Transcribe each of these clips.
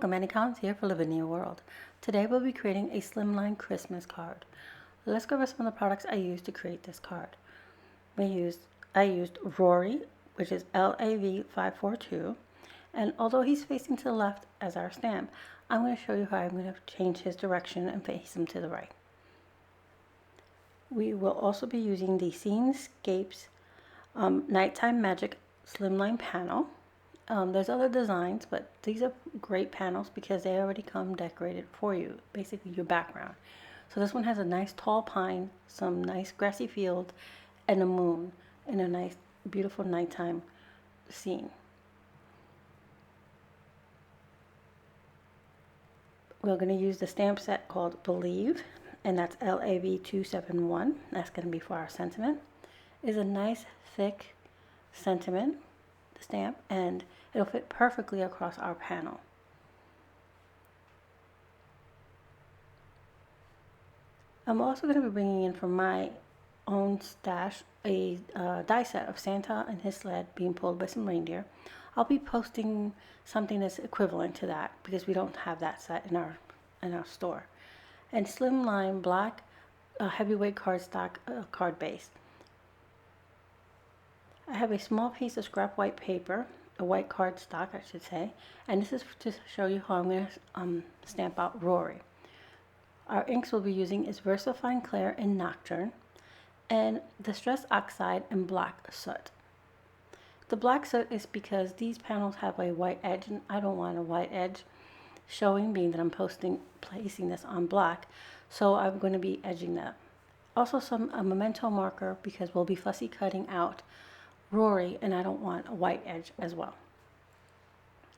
Welcome, Annie Collins here for Lavinia World. Today we'll be creating a Slimline Christmas card. Let's go over some of the products I used to create this card. I used Rory, which is LAV542, and although he's facing to the left as our stamp, I'm going to show you how I'm going to change his direction and face him to the right. We will also be using the Scene-Scapes Nighttime Magic Slimline panel. There's other designs, but these are great panels because they already come decorated for you, basically your background. So this one has a nice tall pine, some nice grassy field, and a moon in a nice, beautiful nighttime scene. We're going to use the stamp set called Believe, and that's LAV271. That's going to be for our sentiment. It's a nice, thick sentiment stamp, and it'll fit perfectly across our panel. I'm also going to be bringing in from my own stash a die set of Santa and his sled being pulled by some reindeer. I'll be posting something that's equivalent to that because we don't have that set in our store. And Slimline black heavyweight cardstock card base. I have a small piece of scrap white paper, a white cardstock I should say, and this is to show you how I'm going to stamp out Rory. Our inks we'll be using is Versafine, Clair, and Nocturne, and Distress Oxide and Black Soot. The black soot is because these panels have a white edge, and I don't want a white edge showing, being that I'm placing this on black, so I'm going to be edging that. Also a memento marker because we'll be fussy cutting out Rory, and I don't want a white edge as well.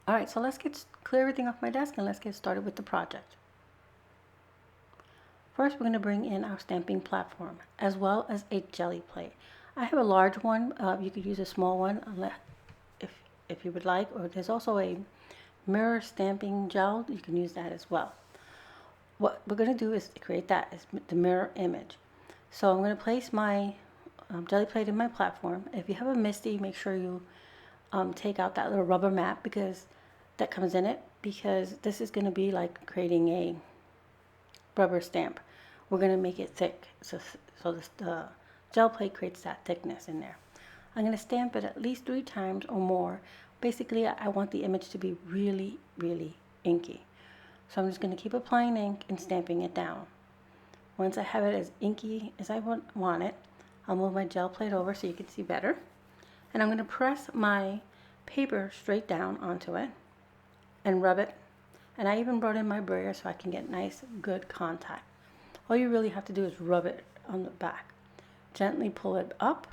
Alright, so let's clear everything off my desk and let's get started with the project. First, we're going to bring in our stamping platform as well as a jelly plate. I have a large one. You could use a small one if you would like, or there's also a mirror stamping gel. You can use that as well. What we're going to do is create that as the mirror image. So I'm going to place my jelly plate in my platform. If you have a MISTI, make sure you take out that little rubber mat because that comes in it, because this is going to be like creating a rubber stamp. We're going to make it thick, so the gel plate creates that thickness in there. I'm going to stamp it at least 3 times or more. Basically, I want the image to be really, really inky. So I'm just going to keep applying ink and stamping it down. Once I have it as inky as I want it, I'll move my gel plate over so you can see better. And I'm going to press my paper straight down onto it and rub it. And I even brought in my brayer so I can get nice, good contact. All you really have to do is rub it on the back. Gently pull it up.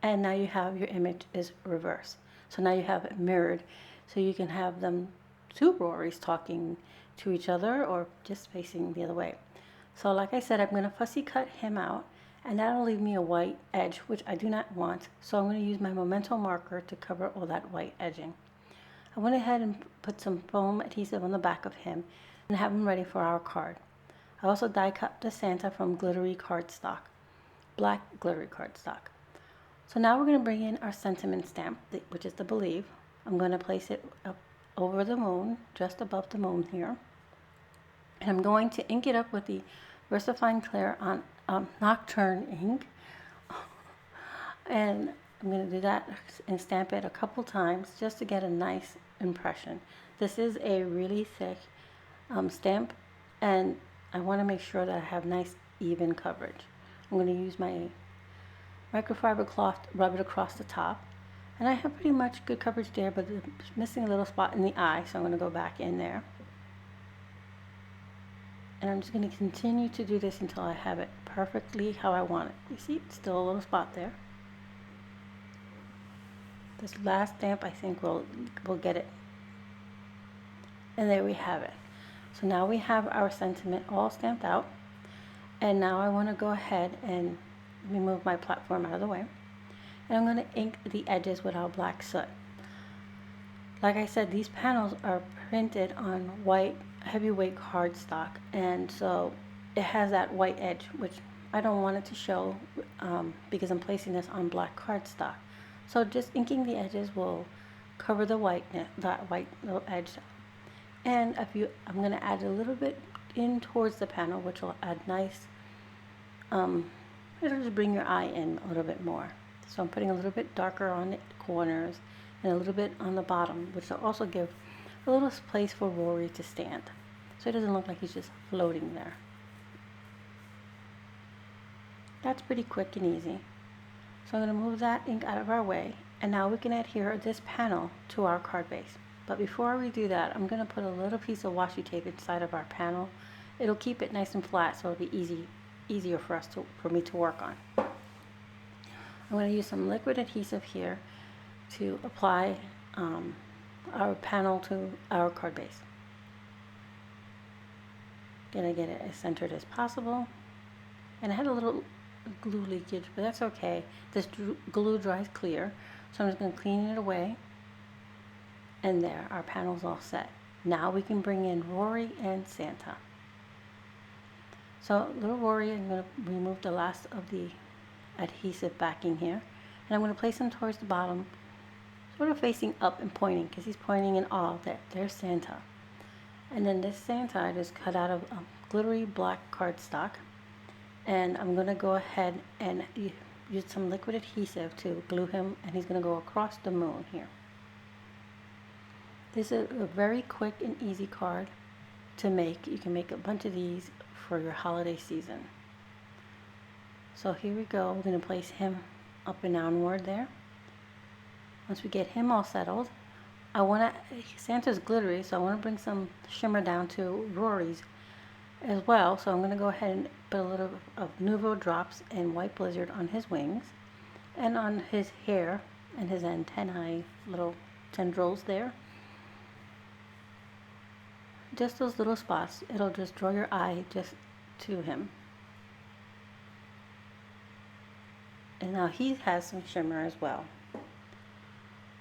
And now you have your image is reversed. So now you have it mirrored. So you can have them 2 Rorys talking to each other or just facing the other way. So like I said, I'm going to fussy cut him out. And that'll leave me a white edge, which I do not want. So I'm going to use my memento marker to cover all that white edging. I went ahead and put some foam adhesive on the back of him and have him ready for our card. I also die cut the Santa from glittery cardstock, black glittery cardstock. So now we're going to bring in our sentiment stamp, which is the Believe. I'm going to place it up over the moon, just above the moon here. And I'm going to ink it up with the Versafine Clair on Nocturne ink, and I'm going to do that and stamp it a couple times just to get a nice impression. This is a really thick stamp, and I want to make sure that I have nice even coverage. I'm going to use my microfiber cloth, rub it across the top, and I have pretty much good coverage there, but it's missing a little spot in the eye, so I'm going to go back in there. And I'm just going to continue to do this until I have it perfectly how I want it. You see, it's still a little spot there. This last stamp, I think we'll get it. And there we have it. So now we have our sentiment all stamped out. And now I want to go ahead and remove my platform out of the way. And I'm going to ink the edges with our black soot. Like I said, these panels are printed on white heavyweight cardstock, and so it has that white edge, which I don't want it to show because I'm placing this on black cardstock. So just inking the edges will cover the white little edge And I'm going to add a little bit in towards the panel, which will add nice, it'll just bring your eye in a little bit more. So I'm putting a little bit darker on the corners and a little bit on the bottom, which will also give a little place for Rory to stand. So it doesn't look like he's just floating there. That's pretty quick and easy. So I'm going to move that ink out of our way, and now we can adhere this panel to our card base. But before we do that, I'm going to put a little piece of washi tape inside of our panel. It'll keep it nice and flat, so it'll be easier for me to work on. I'm going to use some liquid adhesive here to apply our panel to our card base. Gonna get it as centered as possible, and I had a little glue leakage, but that's okay. This glue dries clear, so I'm just going to clean it away, and there, our panel's all set. Now we can bring in Rory and Santa. So little Rory, I'm going to remove the last of the adhesive backing here, and I'm going to place him towards the bottom, sort of facing up and pointing, because he's pointing in awe that there's Santa. And then this Santa I just cut out of glittery black cardstock, and I'm going to go ahead and use some liquid adhesive to glue him, and he's going to go across the moon here. This is a very quick and easy card to make. You can make a bunch of these for your holiday season. So here we go. We're going to place him up and downward there. Once we get him all settled, Santa's glittery, so I want to bring some shimmer down to Rory's as well. So I'm going to go ahead and put a little of Nuvo drops and White Blizzard on his wings and on his hair and his antennae, little tendrils there. Just those little spots. It'll just draw your eye just to him. And now he has some shimmer as well.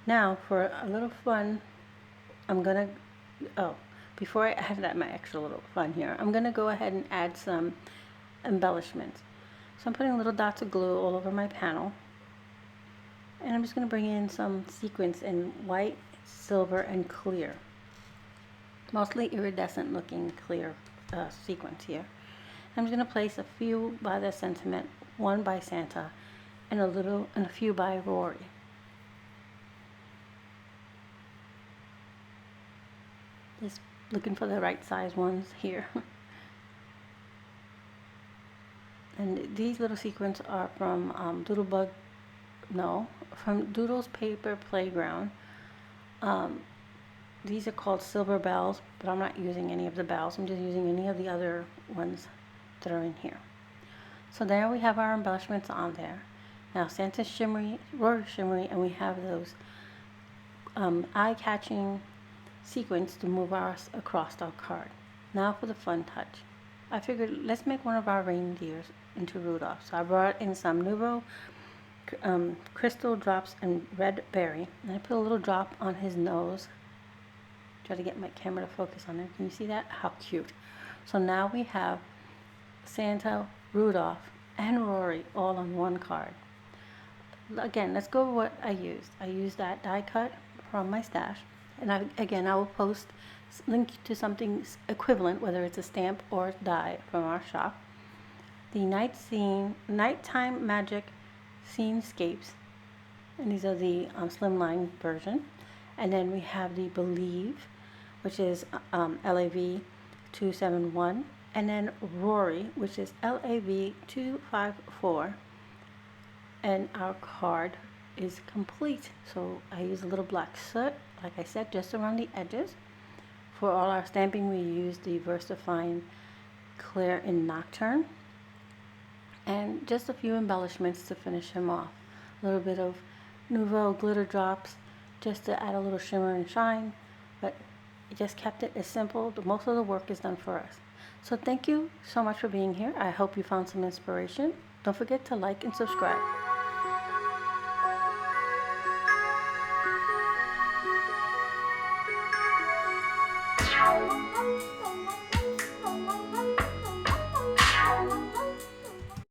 Now for a little fun, before I add my extra little fun here, I'm going to go ahead and add some embellishments. So I'm putting little dots of glue all over my panel, and I'm just going to bring in some sequins in white, silver, and clear. Mostly iridescent looking clear sequins here. I'm just going to place a few by the sentiment, one by Santa, and a few by Rory. Just looking for the right size ones here. And these little sequins are from from Doodles Paper Playground. These are called silver bells, but I'm not using any of the bells. I'm just using any of the other ones that are in here. So there we have our embellishments on there. Now Santa's shimmery, Rory's shimmery, and we have those eye-catching sequence to move us across our card. Now for the fun touch. I figured let's make one of our reindeers into Rudolph. So I brought in some Nuvo crystal drops and red berry, and I put a little drop on his nose. Try to get my camera to focus on it. Can you see that? How cute. So now we have Santa, Rudolph, and Rory all on one card. Again, let's go over what I used. I used that die cut from my stash. And I will post link to something equivalent, whether it's a stamp or die from our shop. The Nighttime Magic Scene-Scapes, and these are the Slimline version. And then we have the Believe, which is LAV 271, and then Rory, which is LAV 254. And our card is complete. So I use a little black soot, like I said, just around the edges. For all our stamping, we use the Versafine Clair in Nocturne, and just a few embellishments to finish him off. A little bit of Nuvo glitter drops just to add a little shimmer and shine, but it just kept it as simple. Most of the work is done for us. So thank you so much for being here. I hope you found some inspiration. Don't forget to like and subscribe.